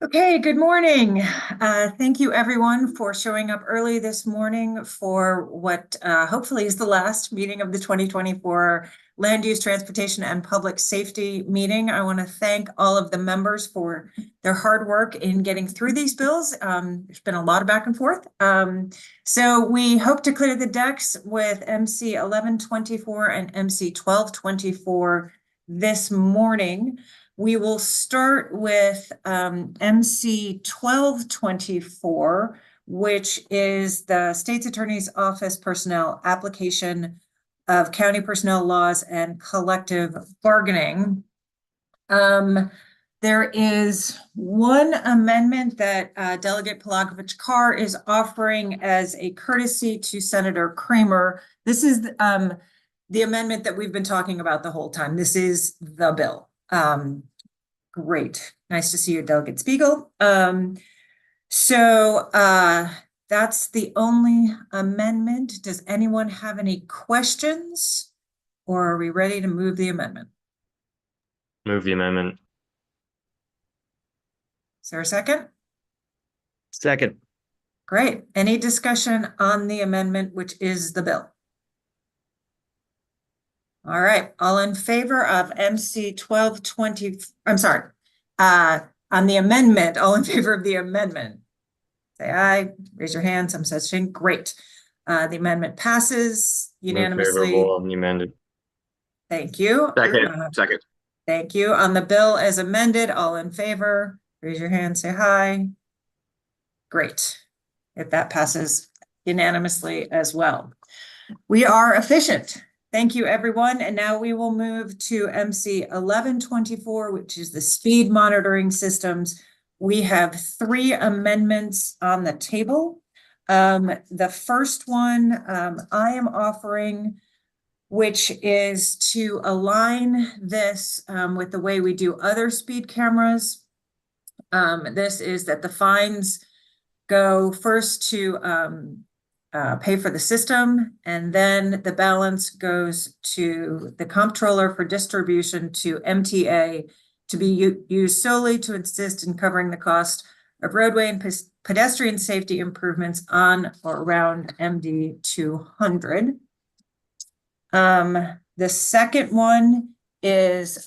Okay, good morning. Thank you everyone for showing up early this morning for what hopefully is the last meeting of the 2024 Land Use, Transportation, and Public Safety meeting. I want to thank all of the members for their hard work in getting through these bills. There's been a lot of back and forth. So we hope to clear the decks with MC 1124 and MC 1224 this morning. We will start with MC 1224, which is the State's Attorney's Office personnel application of county personnel laws and collective bargaining. There is one amendment that Delegate Pelagovich Carr is offering as a courtesy to Senator Kramer. This is the amendment that we've been talking about the whole time. This is the bill. Great. Nice to see you, Delegate Spiegel. That's the only amendment. Does anyone have any questions? Or are we ready to move the amendment? Move the amendment. Is there a second? Second. Great. Any discussion on the amendment, which is the bill? All right, all in favor of MC 1220, I'm sorry, on the amendment, all in favor of the amendment? Say aye, raise your hand, some such thing, great. The amendment passes unanimously. Move favorable on the amended. Thank you. Second. Thank you. On the bill as amended, all in favor, raise your hand, say aye. Great. If that passes unanimously as well. We are efficient. Thank you, everyone. And now we will move to MC 1124, which is the speed monitoring systems. We have 3 amendments on the table. The first one I am offering, which is to align this with the way we do other speed cameras. This is that the fines go first to pay for the system, and then the balance goes to the comptroller for distribution to MTA to be used solely to assist in covering the cost of roadway and pedestrian safety improvements on or around MD 200. The second one is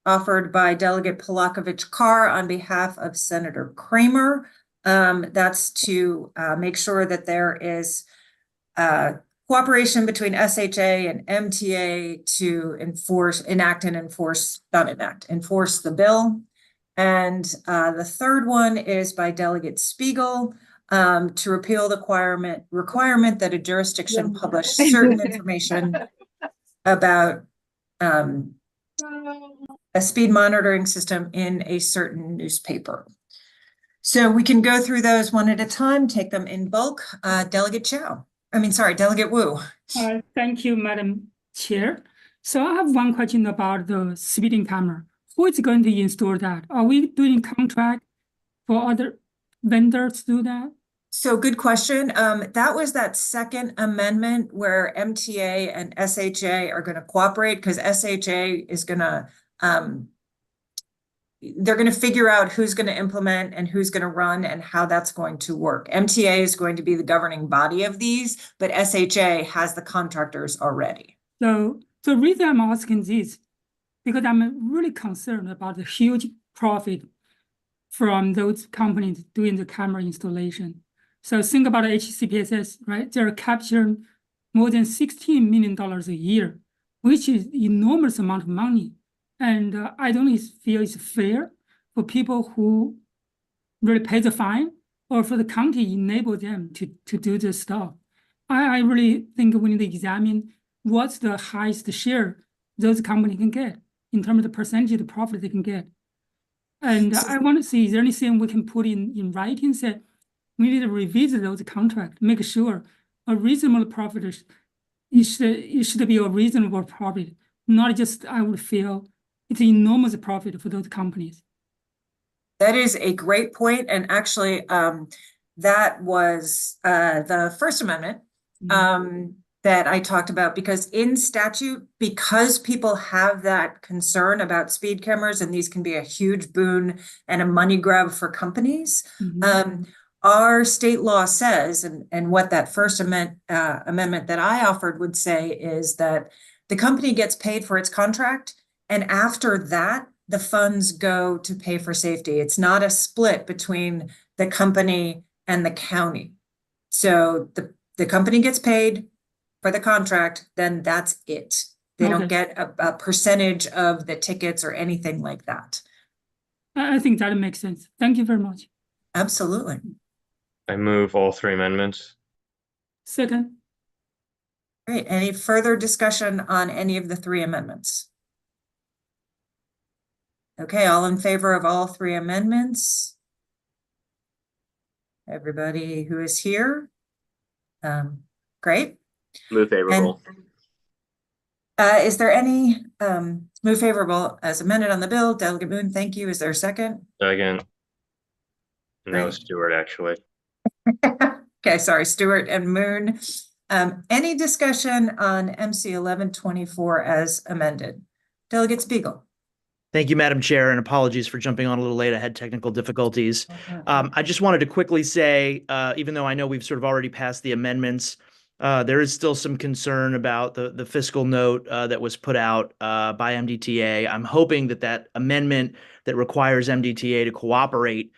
offered by Delegate Pelagovich Carr on behalf of Senator Kramer. That's to make sure that there is cooperation between SHA and MTA to enforce the bill. And the third one is by Delegate Spiegel to repeal the requirement that a jurisdiction publish certain information about a speed monitoring system in a certain newspaper. So we can go through those one at a time, take them in bulk. Delegate Delegate Wu. Thank you, Madam Chair. So I have one question about the speeding camera. Who is going to install that? Are we doing contract for other vendors to do that? So good question. That was that second amendment where MTA and SHA are going to cooperate, because SHA is going to they're going to figure out who's going to implement and who's going to run and how that's going to work. MTA is going to be the governing body of these, but SHA has the contractors already. So the reason I'm asking this, because I'm really concerned about the huge profit from those companies doing the camera installation. So think about HCPSS, right? They're capturing more than $16 million a year, which is enormous amount of money. And I don't feel it's fair for people who really pay the fine, or for the county enable them to do this stuff. I really think we need to examine what's the highest share those companies can get in terms of the percentage of the profit they can get. And I want to see, is there anything we can put in writing that we need to revisit those contracts, make sure a reasonable profit it should be a reasonable profit, not just I would feel it's an enormous profit for those companies. That is a great point. And actually, that was the First Amendment. that I talked about, because in statute, because people have that concern about speed cameras, and these can be a huge boon and a money grab for companies. Mhm. Our state law says, and what that first amendment that I offered would say is that the company gets paid for its contract, and after that, the funds go to pay for safety. It's not a split between the company and the county. So the company gets paid for the contract, then that's it. They don't Okay. get a percentage of the tickets or anything like that. I think that makes sense. Thank you very much. Absolutely. I move all three amendments. Second, Great. Any further discussion on any of the three amendments? Okay, all in favor of all three amendments? Everybody who is here? Great. Move favorable. Is there any, move favorable as amended on the bill? Delegate Moon, thank you. Is there a second? Second. No, Great. Stewart, actually. Okay, sorry, Stewart and Moon. Any discussion on MC 1124 as amended? Delegate Spiegel. Thank you, Madam Chair, and apologies for jumping on a little late. I had technical difficulties. I just wanted to quickly say, even though I know we've sort of already passed the amendments, there is still some concern about the fiscal note that was put out by MDTA. I'm hoping that that amendment that requires MDTA to cooperate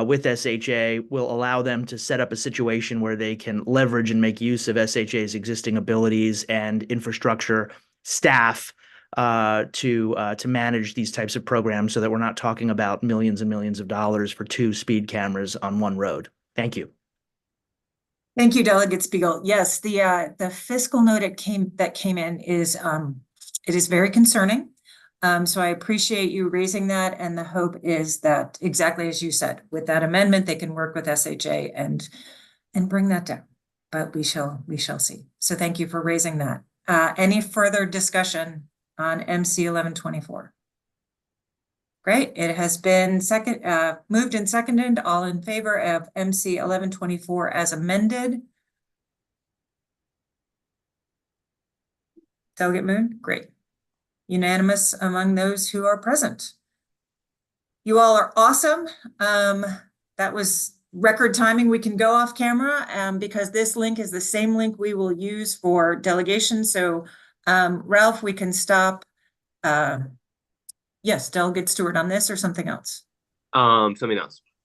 with SHA will allow them to set up a situation where they can leverage and make use of SHA's existing abilities and infrastructure staff to manage these types of programs, so that we're not talking about millions and millions of dollars for 2 speed cameras on one road. Thank you. Thank you, Delegate Spiegel. Yes, the fiscal note that came in is it is very concerning. So I appreciate you raising that, and the hope is that, exactly as you said, with that amendment, they can work with SHA and bring that down. But we shall see. So thank you for raising that. Any further discussion on MC 1124? Great. It has been moved and seconded. All in favor of MC 1124 as amended? Delegate Moon? Great. Unanimous among those who are present. You all are awesome. That was record timing. We can go off camera because this link is the same link we will use for delegation. So Ralph, we can stop. Yes, Delegate Stewart on this or something else? Something else.